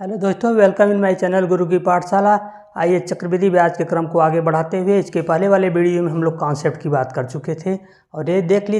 Hello दोस्तों, welcome in my channel गुरु की पाठशाला। आइए चक्रवृद्धि ब्याज के क्रम को आगे बढ़ाते हुए इसके पहले वाले वीडियो में हम लोग कॉन्सेप्ट की बात कर चुके थे और ये देख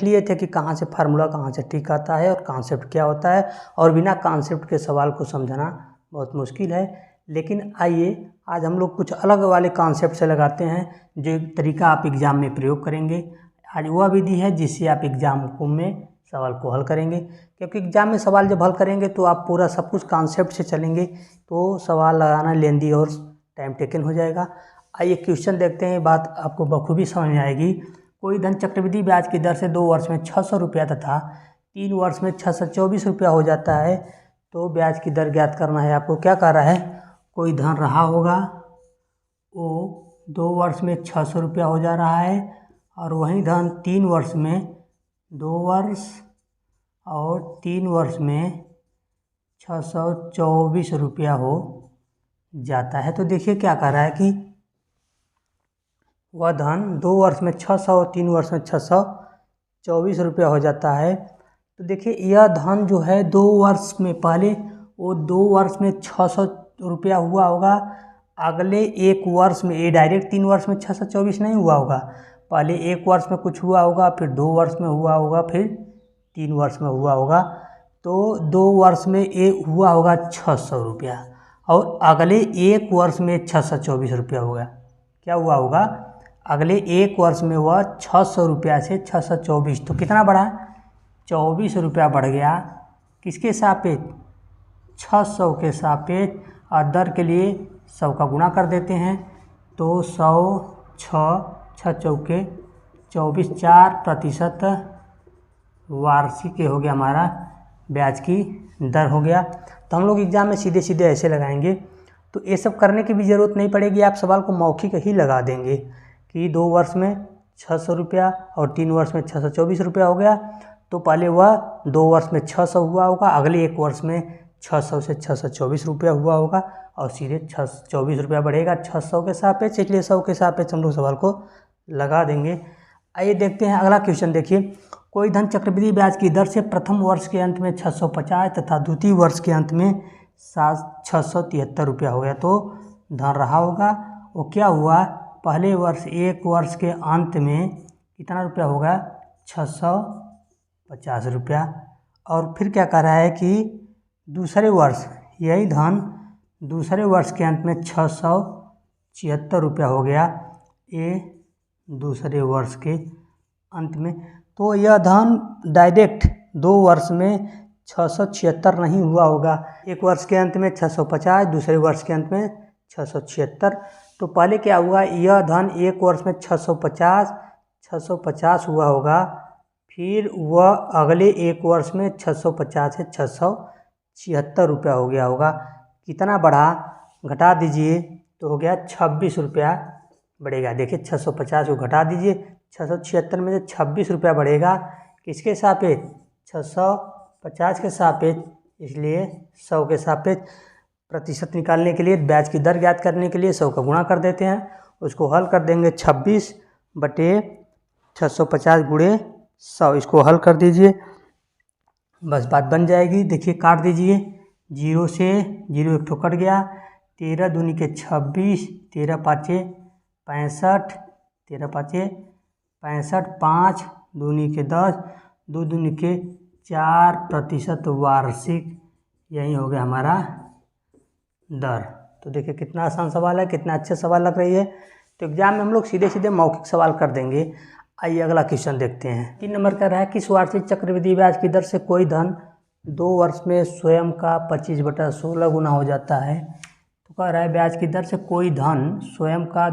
लिए थे कि कहाँ से फार्मूला कहाँ से ठीक आता है और कॉन्सेप्ट क्या होता है। और बिना कॉन्सेप्ट के सवाल को समझना बहुत मुश्किल है। लेकिन आइए आज हम लोग कुछ अलग वाले कॉन्सेप्ट से लगाते हैं जो एक तरीका आप एग्ज़ाम में प्रयोग करेंगे। आज वह विधि है जिससे आप एग्ज़ाम को में सवाल को हल करेंगे, क्योंकि एग्जाम में सवाल जब हल करेंगे तो आप पूरा सब कुछ कॉन्सेप्ट से चलेंगे तो सवाल लगाना लेंदी और टाइम टेकन हो जाएगा। आइए क्वेश्चन देखते हैं, बात आपको बखूबी समझ में आएगी। कोई धन चक्रवृद्धि ब्याज की दर से 2 वर्ष में 600 रुपया तथा 3 वर्ष में 624 रुपया हो जाता है तो ब्याज की दर ज्ञात करना है। आपको क्या कर रहा है, कोई धन रहा होगा वो 2 वर्ष में 600 रुपया हो जा रहा है और वही धन 3 वर्ष में 2 वर्ष और 3 वर्ष में 624 रुपया हो जाता है। तो देखिए क्या कर रहा है कि वह धन 2 वर्ष में 600 और 3 वर्ष में 624 रुपया हो जाता है। तो देखिए यह धन जो है 2 वर्ष में, पहले वो 2 वर्ष में 600 रुपया हुआ होगा, अगले 1 वर्ष में, ये डायरेक्ट 3 वर्ष में 624 नहीं हुआ होगा, पहले 1 वर्ष में कुछ हुआ होगा, फिर 2 वर्ष में हुआ होगा, फिर 3 वर्ष में हुआ होगा। तो 2 वर्ष में ये हुआ होगा 600 रुपया और अगले 1 वर्ष में 624 रुपया होगा। क्या हुआ होगा, अगले 1 वर्ष में वह 600 रुपया से 624, तो कितना बढ़ा, 24 रुपया बढ़ गया। किसके सापेक्ष, 600 के सापेक्ष। और दर के लिए 100 का गुणा कर देते हैं तो 100 6 चौके 24, 4% वार्षिक हो गया हमारा ब्याज की दर हो गया। तो हम लोग एग्जाम में सीधे सीधे ऐसे लगाएंगे, तो ये सब करने की भी ज़रूरत नहीं पड़ेगी, आप सवाल को मौखिक ही लगा देंगे कि 2 वर्ष में 600 रुपया और 3 वर्ष में 624 रुपया हो गया। तो पहले वह 2 वर्ष में 600 हुआ होगा, अगले 1 वर्ष में 600 से 624 रुपया हुआ होगा और सीधे 624 रुपया बढ़ेगा 600 के सापेक्ष, इसलिए 100 के सापेक्ष हम लोग सवाल को लगा देंगे। आइए देखते हैं अगला क्वेश्चन। देखिए, कोई धन चक्रवृद्धि ब्याज की दर से प्रथम वर्ष के अंत में 650 तथा द्वितीय वर्ष के अंत में 673 रुपया हो गया। तो धन रहा होगा वो क्या हुआ, पहले वर्ष 1 वर्ष के अंत में कितना रुपया होगा, 650 रुपया। और फिर क्या कह रहा है कि दूसरे वर्ष यही धन दूसरे वर्ष के अंत में 676 रुपया हो गया, ये दूसरे वर्ष के अंत में। तो यह धन डायरेक्ट 2 वर्ष में 676 नहीं हुआ होगा, 1 वर्ष के अंत में 650, दूसरे वर्ष के अंत में 676। तो पहले क्या हुआ, यह धन 1 वर्ष में 650 हुआ होगा, फिर वह अगले 1 वर्ष में 650 से 676 रुपया हो गया होगा। कितना बढ़ा, घटा दीजिए तो हो गया 26 रुपया बढ़ेगा। देखिए 650 को घटा दीजिए, 676 में से 26 रुपया बढ़ेगा, किसके सापेक्ष, 650 के सापेक्ष, इसलिए 100 के सापेक्ष। प्रतिशत निकालने के लिए, ब्याज की दर ज्ञात करने के लिए 100 का गुणा कर देते हैं, उसको हल कर देंगे 26 बटे 650 गुणे 100, इसको हल कर दीजिए, बस बात बन जाएगी। देखिए काट दीजिए, 0 से 0 एक ठो कट गया, 13 दूनी के 26, 13 पाँचे 65, 13 पाँचे 65, 5 दूनी के 10, 2 दूनी के 4% वार्षिक, यही हो गया हमारा दर। तो देखिए कितना आसान सवाल है, कितना अच्छे सवाल लग रही है। तो एग्जाम में हम लोग सीधे सीधे मौखिक सवाल कर देंगे। आइए अगला क्वेश्चन देखते हैं। 3 नंबर का रहा है, किस वार्षिक चक्रवृद्धि ब्याज की दर से कोई धन 2 वर्ष में स्वयं का 25/16 गुना हो जाता है। तो कह रहा है ब्याज की दर से कोई धन स्वयं का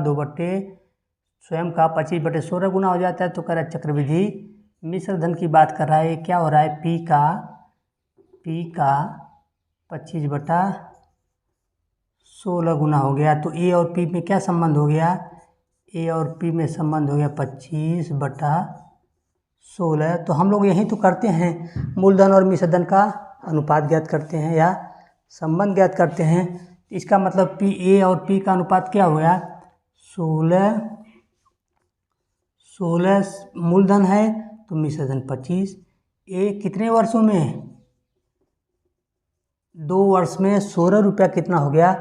25/16 गुना हो जाता है। तो कह रहा है चक्रवृद्धि मिश्र धन की बात कर रहा है। ये क्या हो रहा है, पी का 25/16 गुना हो गया। तो ए और पी में क्या संबंध हो गया, ए और पी में संबंध हो गया 25/16। तो हम लोग यही तो करते हैं, मूलधन और मिश्रधन का अनुपात ज्ञात करते हैं या संबंध ज्ञात करते हैं। इसका मतलब पी, ए और पी का अनुपात क्या हो गया, 16 मूलधन है तो मिश्रधन 25। ए कितने वर्षों में, 2 वर्ष में 16 रुपया कितना हो गया,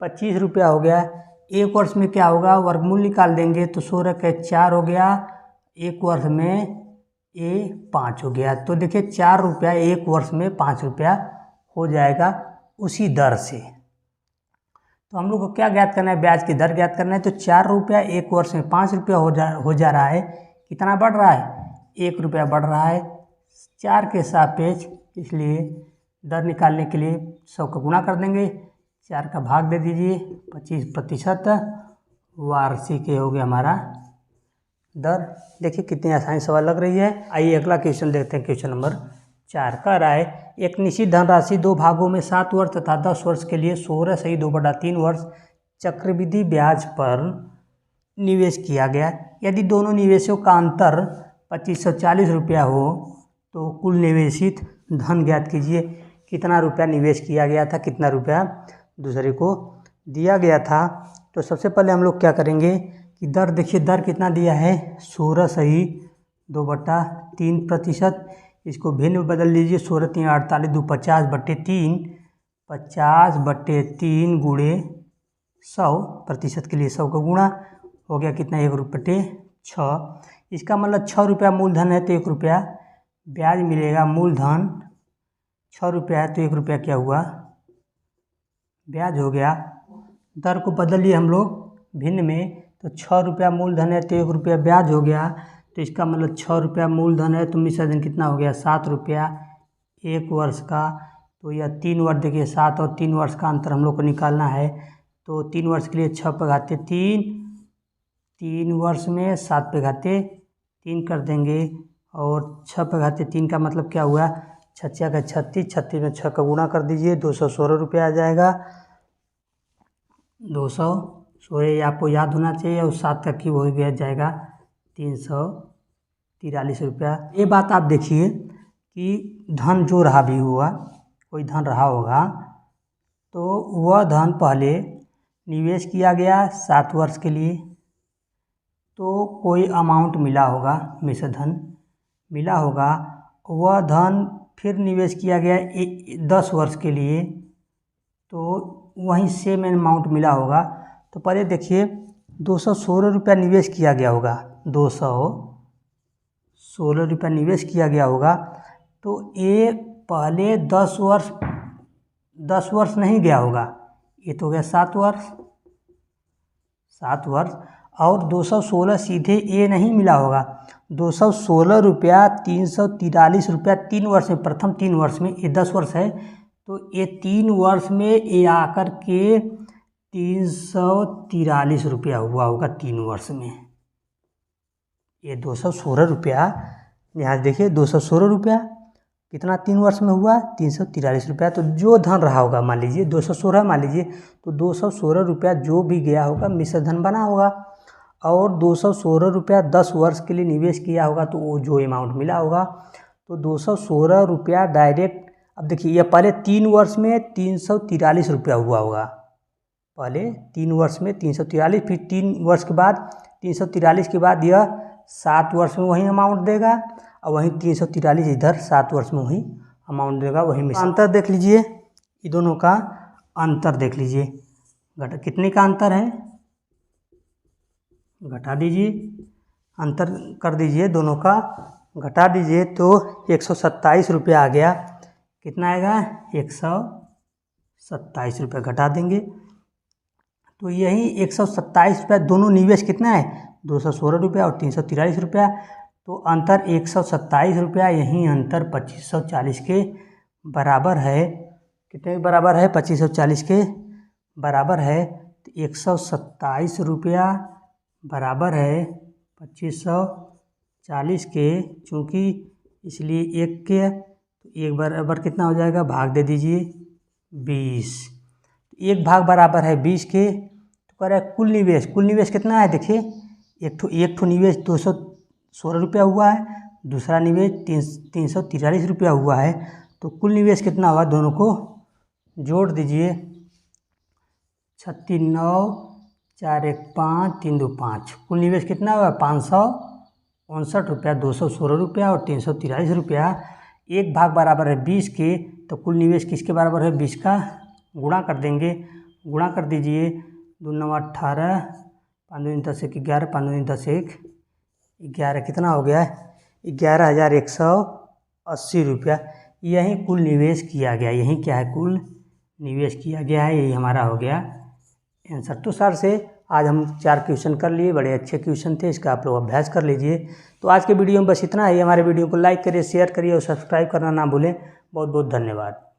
25 रुपया हो गया। 1 वर्ष में क्या होगा, वर्गमूल निकाल देंगे तो 16 के 4 हो गया, 1 वर्ष में ये 5 हो गया। तो देखिए 4 रुपया 1 वर्ष में 5 रुपया हो जाएगा उसी दर से। तो हम लोग को क्या ज्ञात करना है, ब्याज की दर ज्ञात करना है। तो 4 रुपया 1 वर्ष में 5 रुपया हो जा रहा है। कितना बढ़ रहा है, 1 रुपया बढ़ रहा है 4 के सापेक्ष, इसलिए दर निकालने के लिए 100 का गुणा कर देंगे, 4 का भाग दे दीजिए, 25% वार्षिक हो गया हमारा दर। देखिए कितनी आसानी सवाल लग रही है। आइए अगला क्वेश्चन देखते हैं। क्वेश्चन नंबर 4 कह रहा है एक निश्चित धनराशि 2 भागों में 7 वर्ष तथा 10 वर्ष के लिए 16/2/3 वर्ष चक्रवृद्धि ब्याज पर निवेश किया गया। यदि दोनों निवेशों का अंतर 2540 रुपया हो तो कुल निवेशित धन ज्ञात कीजिए। कितना रुपया निवेश किया गया था, कितना रुपया दूसरे को दिया गया था। तो सबसे पहले हम लोग क्या करेंगे कि दर, देखिए दर कितना दिया है, 16/2/3%। इसको भिन्न में बदल लीजिए, 16 3 48 2 50/3, 50/3 गुणे 100%, के लिए 100 का गुणा हो गया कितना, 1/6। इसका मतलब 6 रुपया मूलधन है तो 1 रुपया ब्याज मिलेगा। मूलधन 6 रुपया है तो 1 रुपया क्या हुआ, ब्याज हो गया। दर को बदलिए हम लोग भिन्न में, तो 6 रुपया मूलधन है तो 1 रुपया ब्याज हो गया। तो इसका मतलब 6 रुपया मूलधन है तो मिश्रधन कितना हो गया, 7 रुपया 1 वर्ष का। तो यह 3 वर्ष, देखिए 7 और 3 वर्ष का अंतर हम लोग को निकालना है। तो 3 वर्ष के लिए 6/3, 3 वर्ष में 7/3 कर देंगे, और 6/3 का मतलब क्या हुआ, 6 का 36, 36 में 6 का गुणा कर दीजिए, 216 रुपया आ जाएगा। 216 ये आपको याद होना चाहिए, और 7 का क्यूब हो गया जाएगा 343 रुपया। ये बात आप देखिए कि धन जो रहा भी हुआ, कोई धन रहा होगा तो वह धन पहले निवेश किया गया 7 वर्ष के लिए, तो कोई अमाउंट मिला होगा, मिश्रधन मिला होगा। वह धन फिर निवेश किया गया 10 वर्ष के लिए, तो वहीं सेम अमाउंट मिला होगा। तो पहले देखिए 216 रुपया निवेश किया गया होगा, 216 रुपया निवेश किया गया होगा। तो ये पहले 10 वर्ष नहीं गया होगा, ये तो गया 7 वर्ष, 7 वर्ष। और 216 सीधे ये नहीं मिला होगा, 216 रुपया 343 रुपया 3 वर्ष में, प्रथम 3 वर्ष में, ये 10 वर्ष है तो ये 3 वर्ष में ये आकर के 343 रुपया हुआ होगा 3 वर्ष में। ये 216 रुपया, यहाँ देखिए 216 रुपया कितना 3 वर्ष में हुआ, 343 रुपया। तो जो धन रहा होगा, मान लीजिए 216 मान लीजिए, तो 216 रुपया जो भी गया होगा मिश्रधन बना होगा। और 216 रुपया 10 वर्ष के लिए निवेश किया होगा तो वो जो अमाउंट मिला होगा। तो 216 रुपया डायरेक्ट, अब देखिए यह पहले 3 वर्ष में 343 रुपया हुआ होगा, पहले 3 वर्ष में 343, फिर 3 वर्ष के बाद 343 के बाद यह 7 वर्ष में वही अमाउंट देगा, और वहीं 343 इधर 7 वर्ष में वही अमाउंट देगा। वही में अंतर देख लीजिए, ये दोनों का अंतर देख लीजिए, कितने का अंतर है, घटा दीजिए, अंतर कर दीजिए, दोनों का घटा दीजिए तो 127 रुपया आ गया। कितना आएगा, 127 रुपया घटा देंगे। तो यही 127 रुपया, दोनों निवेश कितना है, 216 रुपया और 343 रुपया। तो अंतर 127 रुपया, यही अंतर 2540 के बराबर है। कितने के बराबर है, 2540 के बराबर है। तो 127 रुपया बराबर है 2540 के, चूँकि इसलिए 1 के 1 बराबर कितना हो जाएगा, भाग दे दीजिए 20। 1 भाग बराबर है 20 के। तो कह रहा है कुल निवेश कितना है, देखिए एक ठो निवेश 216 रुपया हुआ है, दूसरा निवेश 343 रुपया हुआ है। तो कुल निवेश कितना हुआ, दोनों को जोड़ दीजिए, 36 9 4 1 5 3 2 5। कुल निवेश कितना हुआ, 559 रुपया, 216 रुपया और 343 रुपया। 1 भाग बराबर है 20 के, तो कुल निवेश किसके बराबर है, 20 का गुणा कर देंगे, गुणा कर दीजिए, 2 9 18, 5 दूनी 10 1 11, 5 दूनी 10 1 11, कितना हो गया है 11,180 रुपया। यही कुल निवेश किया गया, यही क्या है कुल निवेश किया गया है, यही हमारा हो गया आंसर। तो सर से आज हम 4 क्वेश्चन कर लिए, बड़े अच्छे क्वेश्चन थे, इसका आप लोग अभ्यास कर लीजिए। तो आज के वीडियो में बस इतना ही। हमारे वीडियो को लाइक करिए, शेयर करिए और सब्सक्राइब करना ना भूलें। बहुत बहुत धन्यवाद।